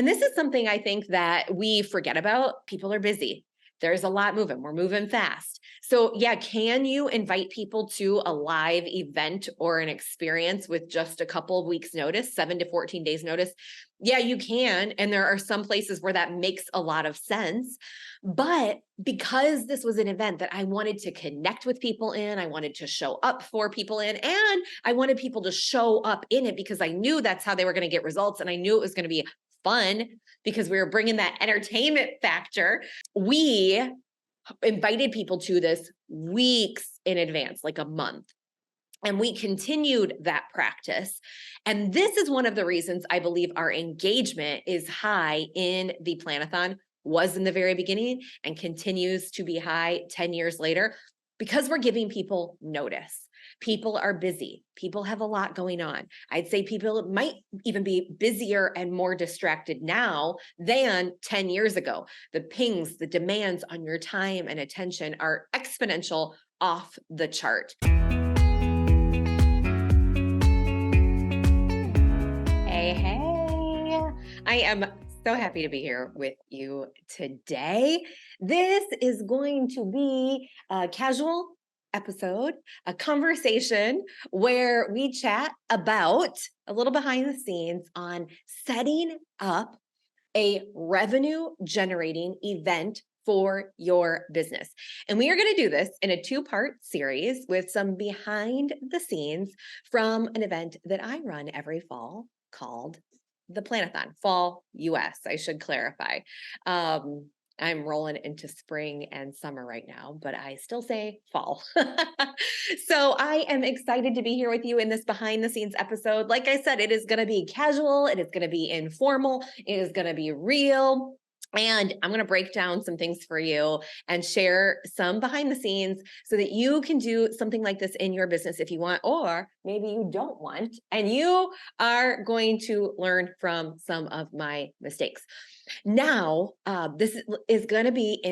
And this is something I think that we forget about. People are busy. There's a lot moving. We're moving fast. So, yeah, can you invite people to a live event or an experience with just a couple of weeks' notice, 7 to 14 days' notice? Yeah, you can. And there are some places where that makes a lot of sense. But because this was an event that I wanted to connect with people in, I wanted to show up for people in, and I wanted people to show up in it because I knew that's how they were going to get results. And I knew it was going to be fun because we were bringing that entertainment factor. We invited people to this weeks in advance, like a month. And we continued that practice. And this is one of the reasons I believe our engagement is high in the Planathon, was in the very beginning, and continues to be high 10 years later, because we're giving people notice. People are busy. People have a lot going on. I'd say people might even be busier and more distracted now than 10 years ago. The pings, the demands on your time and attention are exponential, off the chart. Hey, hey. I am so happy to be here with you today. This is going to be a casual episode, a conversation where we chat about a little behind the scenes on setting up a revenue generating event for your business. And we are going to do this in a 2-part series with some behind the scenes from an event that I run every fall called the Planathon, Fall US, I should clarify. I'm rolling into spring and summer right now, but I still say fall. So I am excited to be here with you in this behind the scenes episode. Like I said, it is going to be casual. It is going to be informal. It is going to be real. And I'm going to break down some things for you and share some behind the scenes so that you can do something like this in your business if you want, or maybe you don't want, and you are going to learn from some of my mistakes. Now, this is going to be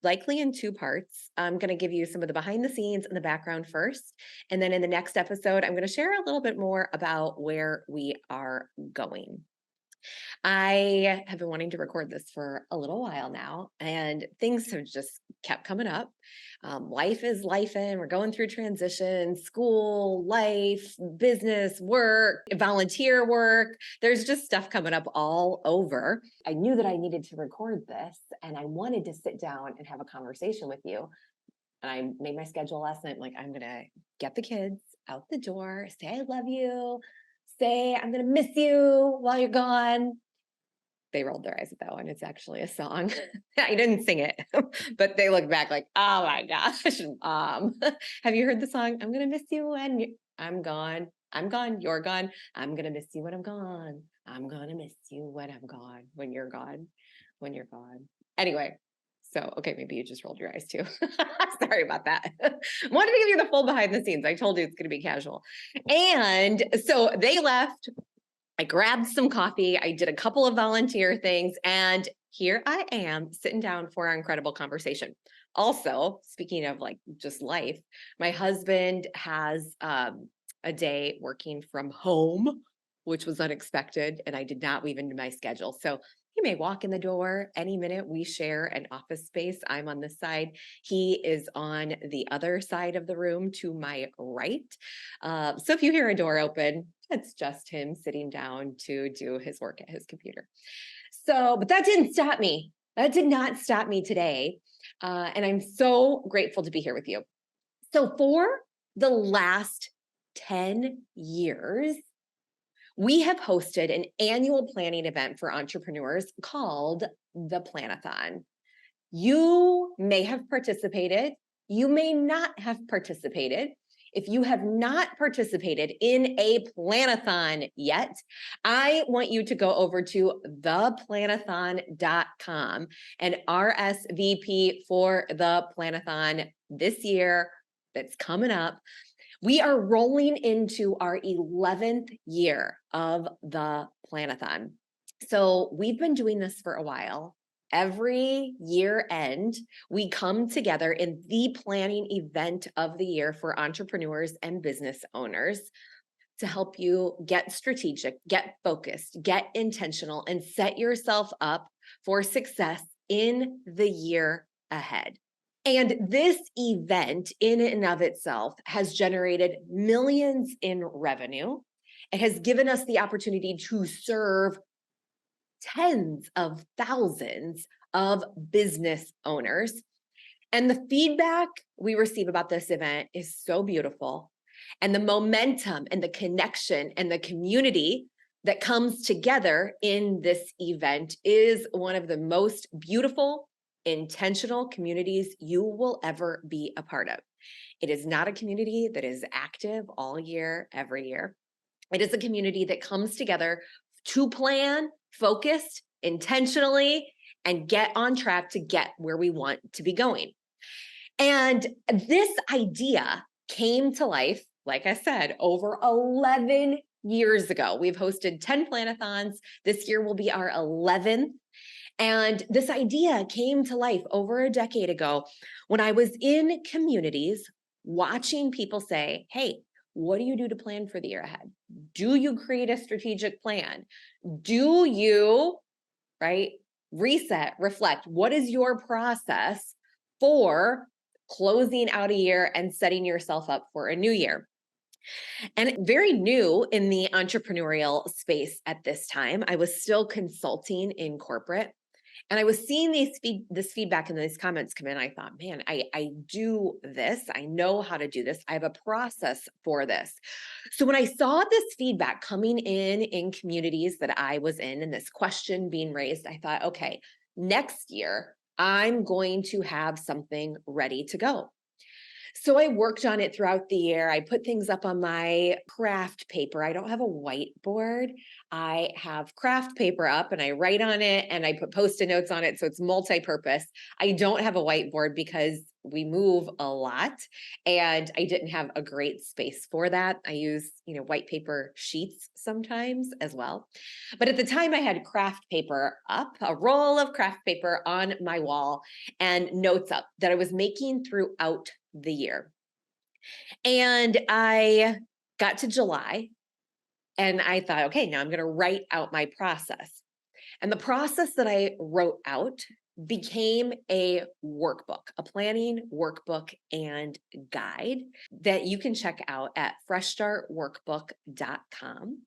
likely in 2 parts. I'm going to give you some of the behind the scenes and the background first. And then in the next episode, I'm going to share a little bit more about where we are going. I have been wanting to record this for a little while now, and things have just kept coming up. Life is life, and we're going through transition, school, life, business, work, volunteer work. There's just stuff coming up all over. I knew that I needed to record this, and I wanted to sit down and have a conversation with you. And I made my schedule last night. Like, I'm going to get the kids out the door, say I love you, say I'm going to miss you while you're gone. They rolled their eyes at that one. It's actually a song. I didn't sing it, but they look back like, oh my gosh. Have you heard the song? I'm going to miss you when I'm gone. I'm gone. You're gone. I'm going to miss you when I'm gone. I'm going to miss you when I'm gone. When you're gone. When you're gone. Anyway. So, okay, maybe you just rolled your eyes too. Sorry about that. Wanted to give you the full behind the scenes. I told you it's going to be casual. And so they left. I grabbed some coffee. I did a couple of volunteer things, and here I am sitting down for our incredible conversation. Also, speaking of like just life, my husband has a day working from home, which was unexpected, and I did not weave into my schedule. So he may walk in the door any minute. We share an office space. I'm on this side. He is on the other side of the room to my right. So if you hear a door open, it's just him sitting down to do his work at his computer. So, but that didn't stop me. That did not stop me today. And I'm so grateful to be here with you. So for the last 10 years, we have hosted an annual planning event for entrepreneurs called the Planathon. You may have participated. You may not have participated. If you have not participated in a Planathon yet, I want you to go over to theplanathon.com and RSVP for the Planathon this year that's coming up. We are rolling into our 11th year of the Planathon. So we've been doing this for a while. Every year end, we come together in the planning event of the year for entrepreneurs and business owners to help you get strategic, get focused, get intentional, and set yourself up for success in the year ahead. And this event, in and of itself, has generated millions in revenue. It has given us the opportunity to serve tens of thousands of business owners. And the feedback we receive about this event is so beautiful. And the momentum and the connection and the community that comes together in this event is one of the most beautiful, intentional communities you will ever be a part of. It is not a community that is active all year, every year. It is a community that comes together to plan, focused, intentionally, and get on track to get where we want to be going. And this idea came to life, like I said, over 11 years ago. We've hosted 10 Planathons. This year will be our 11th. And this idea came to life over a decade ago when I was in communities watching people say, hey, what do you do to plan for the year ahead? Do you create a strategic plan? Do you, right, reset, reflect? What is your process for closing out a year and setting yourself up for a new year? And very new in the entrepreneurial space at this time. I was still consulting in corporate. And I was seeing this feedback and these comments come in. I thought, man, I do this. I know how to do this. I have a process for this. So when I saw this feedback coming in communities that I was in and this question being raised, I thought, okay, next year, I'm going to have something ready to go. So I worked on it throughout the year. I put things up on my craft paper. I don't have a whiteboard. I have craft paper up and I write on it and I put Post-it notes on it. So it's multi-purpose. I don't have a whiteboard because we move a lot and I didn't have a great space for that. I use, white paper sheets sometimes as well. But at the time I had craft paper up, a roll of craft paper on my wall and notes up that I was making throughout the year. And I got to July and I thought, okay, now I'm going to write out my process. And the process that I wrote out became a workbook, a planning workbook and guide that you can check out at freshstartworkbook.com.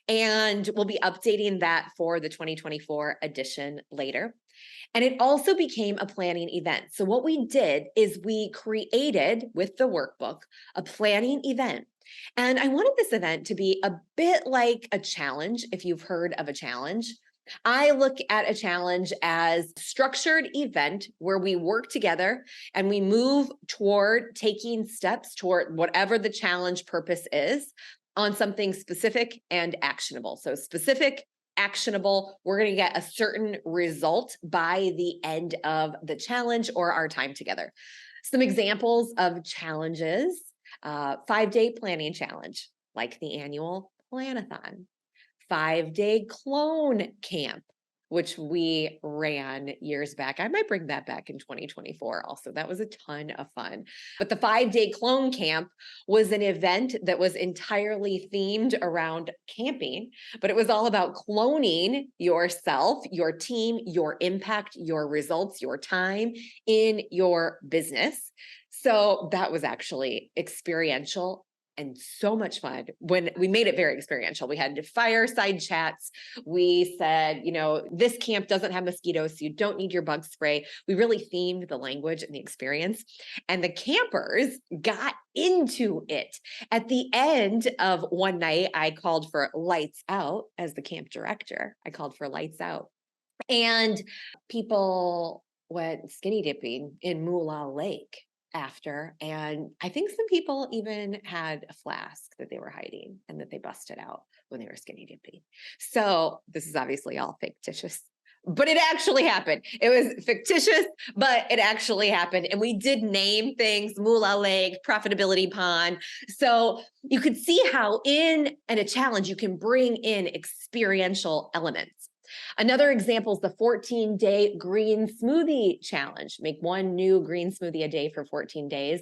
And we'll be updating that for the 2024 edition later. And it also became a planning event. So what we did is we created with the workbook a planning event. And I wanted this event to be a bit like a challenge, if you've heard of a challenge. I look at a challenge as a structured event where we work together and we move toward taking steps toward whatever the challenge purpose is on something specific and actionable. So specific, actionable, we're going to get a certain result by the end of the challenge or our time together. Some examples of challenges, 5-day planning challenge, like the annual Planathon, 5-day clone camp, which we ran years back. I might bring that back in 2024 also. That was a ton of fun. But the 5-day clone camp was an event that was entirely themed around camping, but it was all about cloning yourself, your team, your impact, your results, your time in your business. So that was actually experiential and so much fun. When we made it very experiential, we had fireside chats. We said, this camp doesn't have mosquitoes, so you don't need your bug spray. We really themed the language and the experience. And the campers got into it. At the end of one night, I called for lights out as the camp director. I called for lights out. And people went skinny dipping in Moolah Lake after. And I think some people even had a flask that they were hiding and that they busted out when they were skinny dipping. So this is obviously all fictitious, but it actually happened. It was fictitious, but it actually happened. And we did name things, Moolah Lake, Profitability Pond. So you could see how in a challenge, you can bring in experiential elements. Another example is the 14-day green smoothie challenge. Make one new green smoothie a day for 14 days.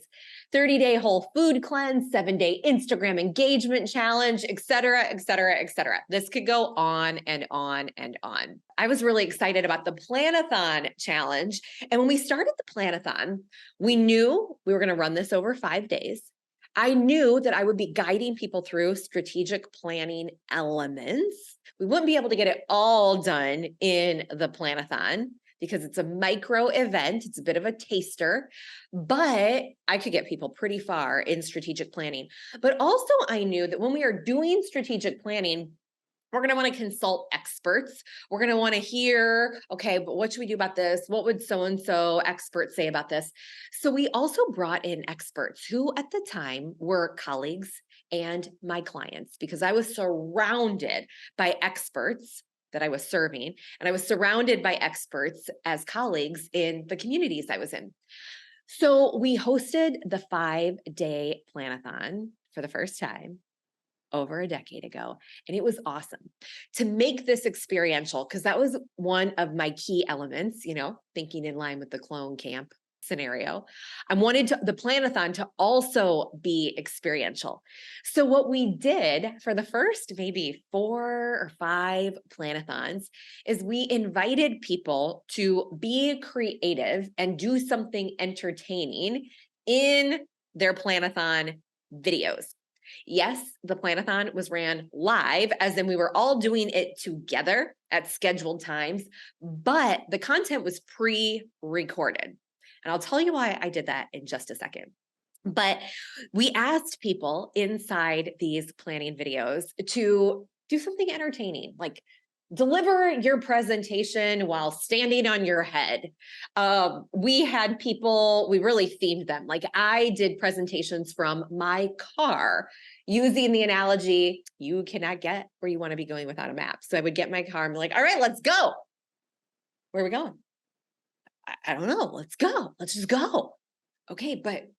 30-day whole food cleanse, 7-day Instagram engagement challenge, et cetera, et cetera, et cetera. This could go on and on and on. I was really excited about the Planathon challenge. And when we started the Planathon, we knew we were going to run this over 5 days. I knew that I would be guiding people through strategic planning elements. We wouldn't be able to get it all done in the Planathon because it's a micro event. It's a bit of a taster, but I could get people pretty far in strategic planning. But also I knew that when we are doing strategic planning, we're going to want to consult experts. We're going to want to hear, okay, but what should we do about this? What would so-and-so experts say about this? So we also brought in experts who at the time were colleagues and my clients, because I was surrounded by experts that I was serving, and I was surrounded by experts as colleagues in the communities I was in. So we hosted the 5-day Planathon for the first time over a decade ago. And it was awesome to make this experiential, because that was one of my key elements, thinking in line with the clone camp scenario. I wanted the Planathon to also be experiential. So what we did for the first maybe 4 or 5 Planathons is we invited people to be creative and do something entertaining in their Planathon videos. Yes, the Planathon was ran live, as in we were all doing it together at scheduled times, but the content was pre-recorded. And I'll tell you why I did that in just a second. But we asked people inside these planning videos to do something entertaining, like deliver your presentation while standing on your head. We had people, we really themed them. Like I did presentations from my car using the analogy, you cannot get where you want to be going without a map. So I would get my car and be like, all right, let's go. Where are we going? I don't know. Let's go. Let's just go. Okay, but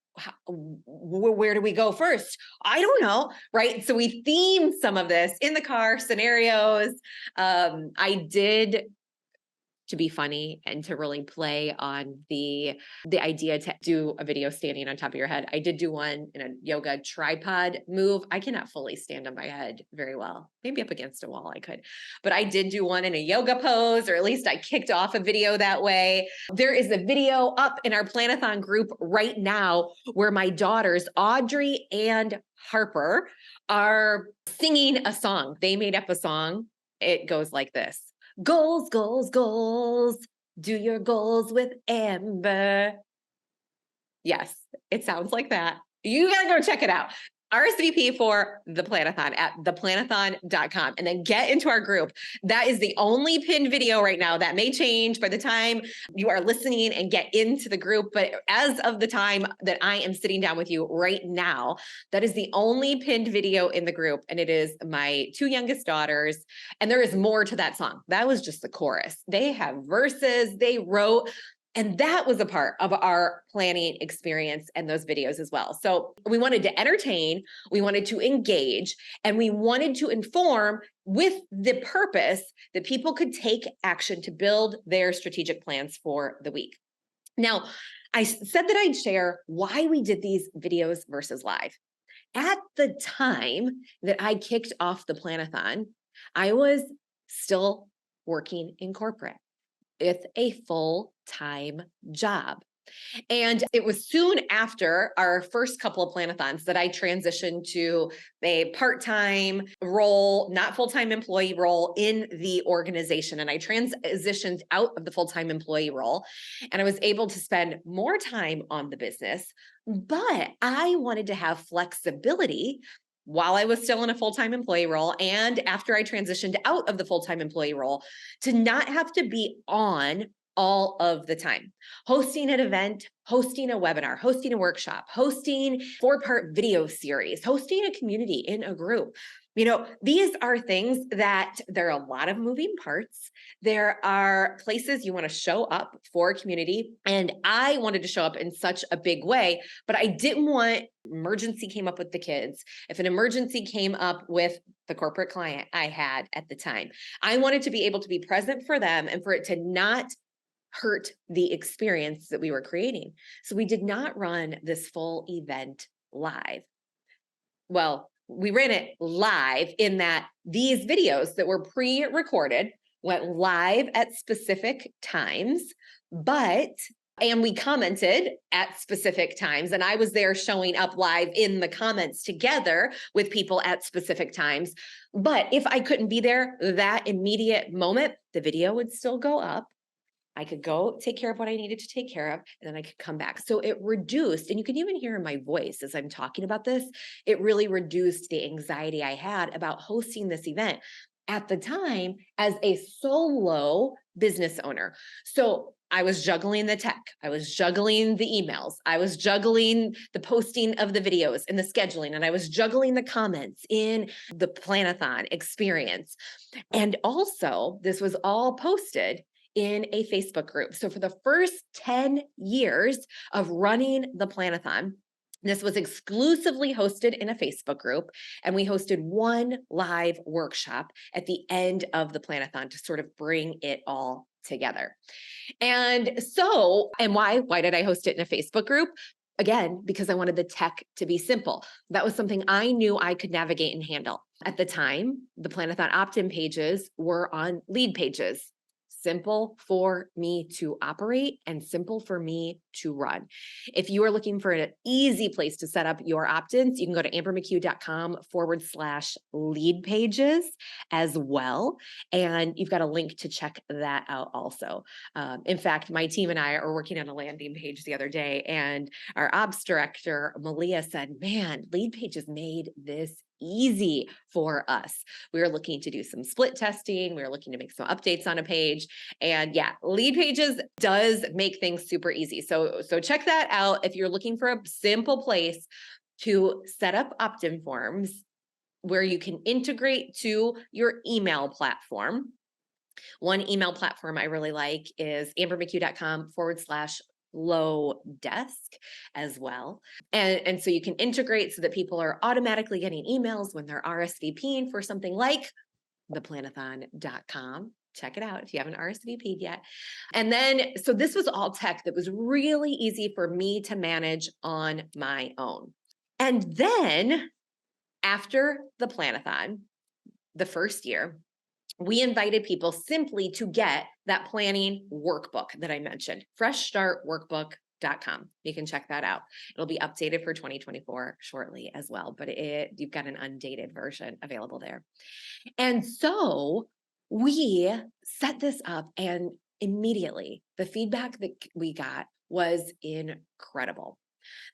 where do we go first? I don't know, right? So we themed some of this in the car scenarios. I did, to be funny and to really play on the idea to do a video standing on top of your head. I did do one in a yoga tripod move. I cannot fully stand on my head very well. Maybe up against a wall I could, but I did do one in a yoga pose, or at least I kicked off a video that way. There is a video up in our Planathon group right now where my daughters, Audrey and Harper, are singing a song. They made up a song. It goes like this. Goals, goals, goals. Do your goals with Amber. Yes, it sounds like that. You got to go check it out. RSVP for the Planathon at theplanathon.com and then get into our group. That is the only pinned video right now. That may change by the time you are listening and get into the group. But as of the time that I am sitting down with you right now, that is the only pinned video in the group. And it is my 2 youngest daughters. And there is more to that song. That was just the chorus. They have verses they wrote. And that was a part of our planning experience and those videos as well. So we wanted to entertain, we wanted to engage, and we wanted to inform with the purpose that people could take action to build their strategic plans for the week. Now, I said that I'd share why we did these videos versus live. At the time that I kicked off the Planathon, I was still working in corporate with a full-time job. And it was soon after our first couple of Planathons that I transitioned to a part-time role, not full-time employee role in the organization. And I transitioned out of the full-time employee role, and I was able to spend more time on the business, but I wanted to have flexibility while I was still in a full-time employee role and after I transitioned out of the full-time employee role, to not have to be on all of the time. Hosting an event, hosting a webinar, hosting a workshop, hosting 4-part video series, hosting a community in a group. These are things that there are a lot of moving parts. There are places you want to show up for a community. And I wanted to show up in such a big way, but I didn't want emergency came up with the kids. If an emergency came up with the corporate client I had at the time, I wanted to be able to be present for them and for it to not hurt the experience that we were creating. So we did not run this full event live. Well, we ran it live in that these videos that were pre-recorded went live at specific times, and we commented at specific times. And I was there showing up live in the comments together with people at specific times. But if I couldn't be there that immediate moment, the video would still go up. I could go take care of what I needed to take care of, and then I could come back. So it reduced, and you can even hear in my voice as I'm talking about this, it really reduced the anxiety I had about hosting this event at the time as a solo business owner. So I was juggling the tech, I was juggling the emails, I was juggling the posting of the videos and the scheduling, and I was juggling the comments in the Planathon experience. And also, this was all posted in a Facebook group. So for the first 10 years of running the Planathon, this was exclusively hosted in a Facebook group, and we hosted one live workshop at the end of the Planathon to sort of bring it all together. And why did I host it in a Facebook group? Again, because I wanted the tech to be simple. That was something I knew I could navigate and handle. At the time, the Planathon opt-in pages were on lead pages. Simple for me to operate and simple for me to run. If you are looking for an easy place to set up your opt-ins, you can go to ambermccue.com/lead pages as well. And you've got a link to check that out also. In fact, my team and I are working on a landing page the other day, and our ops director, Malia, said, man, lead pages made this easy for us. We were looking to do some split testing. We were looking to make some updates on a page. And yeah, lead pages does make things super easy. So check that out if you're looking for a simple place to set up opt-in forms where you can integrate to your email platform. One email platform I really like is ambermccue.com/flow desk as well. And so you can integrate so that people are automatically getting emails when they're RSVPing for something like theplanathon.com. Check it out if you haven't RSVP'd yet. And then, so this was all tech that was really easy for me to manage on my own. And then after the Planathon, the first year, we invited people simply to get that planning workbook that I mentioned, freshstartworkbook.com. You can check that out. It'll be updated for 2024 shortly as well, but you've got an undated version available there. And so we set this up, and immediately the feedback that we got was incredible.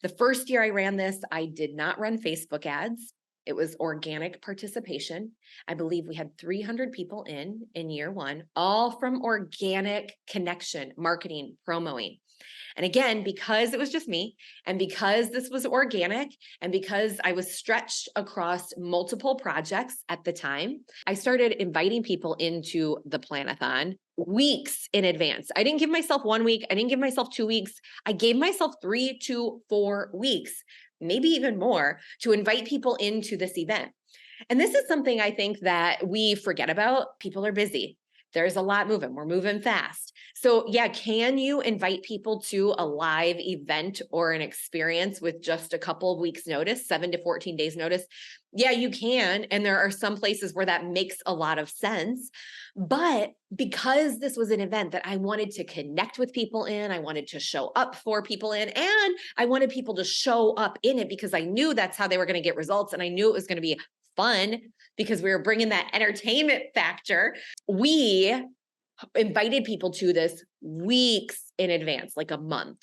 The first year I ran this, I did not run Facebook ads. It was organic participation. I believe we had 300 people in year one, all from organic connection, marketing, promoing. And again, because it was just me, and because this was organic, and because I was stretched across multiple projects at the time, I started inviting people into the Planathon weeks in advance. I didn't give myself 1 week. I didn't give myself 2 weeks. I gave myself 3 to 4 weeks, maybe even more, to invite people into this event. And this is something I think that we forget about. People are busy. There's a lot moving. We're moving fast. So yeah, can you invite people to a live event or an experience with just a couple of weeks notice, 7 to 14 days notice? Yeah, you can. And there are some places where that makes a lot of sense. But because this was an event that I wanted to connect with people in, I wanted to show up for people in, and I wanted people to show up in it because I knew that's how they were going to get results. And I knew it was going to be fun because we were bringing that entertainment factor. We invited people to this weeks in advance, like a month.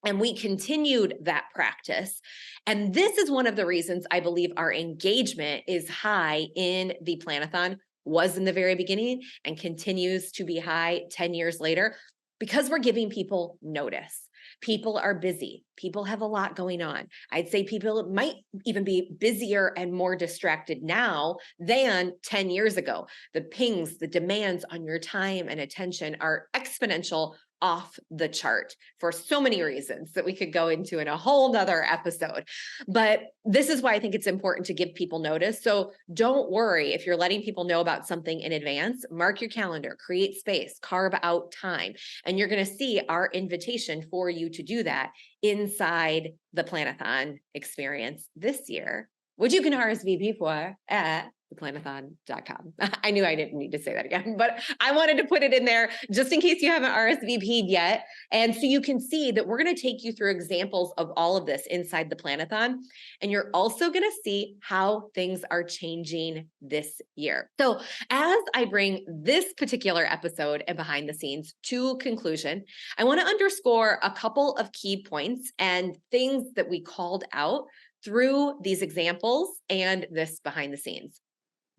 And we continued that practice. And this is one of the reasons I believe our engagement is high in the Planathon, was in the very beginning, and continues to be high 10 years later, because we're giving people notice. People are busy. People have a lot going on. I'd say people might even be busier and more distracted now than 10 years ago. The pings, the demands on your time and attention are exponential, off the chart for so many reasons that we could go into in a whole nother episode. But this is why I think it's important to give people notice. So don't worry if you're letting people know about something in advance. Mark your calendar, create space, carve out time, and you're going to see our invitation for you to do that inside the Planathon experience this year, which you can RSVP for at Planathon.com. I knew I didn't need to say that again, but I wanted to put it in there just in case you haven't RSVP'd yet. And so you can see that we're going to take you through examples of all of this inside the Planathon. And you're also going to see how things are changing this year. So as I bring this particular episode and behind the scenes to conclusion, I want to underscore a couple of key points and things that we called out through these examples and this behind the scenes.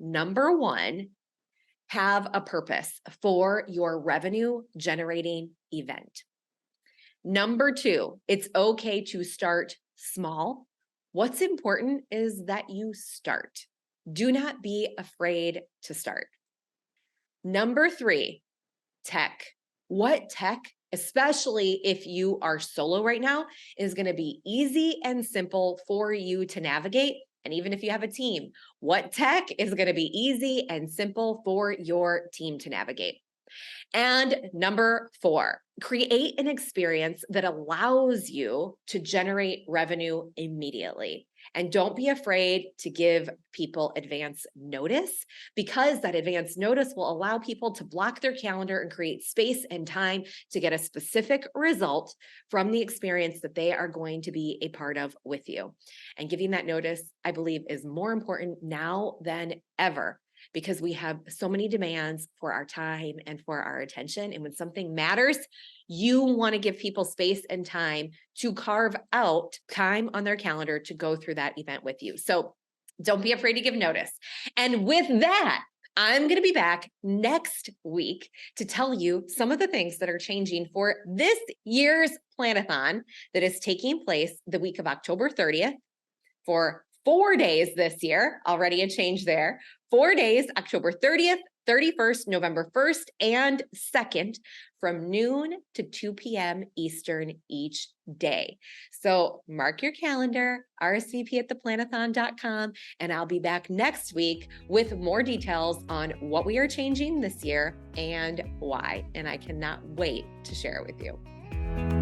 Number one, have a purpose for your revenue generating event. Number two, it's okay to start small. What's important is that you start. Do not be afraid to start. Number three, tech. What tech, especially if you are solo right now, is going to be easy and simple for you to navigate. And even if you have a team, what tech is going to be easy and simple for your team to navigate? And number four, create an experience that allows you to generate revenue immediately. And don't be afraid to give people advance notice, because that advance notice will allow people to block their calendar and create space and time to get a specific result from the experience that they are going to be a part of with you. And giving that notice, I believe, is more important now than ever, because we have so many demands for our time and for our attention. And when something matters, you want to give people space and time to carve out time on their calendar to go through that event with you. So don't be afraid to give notice. And with that, I'm going to be back next week to tell you some of the things that are changing for this year's Planathon that is taking place the week of October 30th for 4 days this year. Already a change there. 4 days, October 30th, 31st, November 1st, and 2nd, from noon to 2 p.m. Eastern each day. So mark your calendar, RSVP at theplanathon.com, and I'll be back next week with more details on what we are changing this year and why. And I cannot wait to share it with you.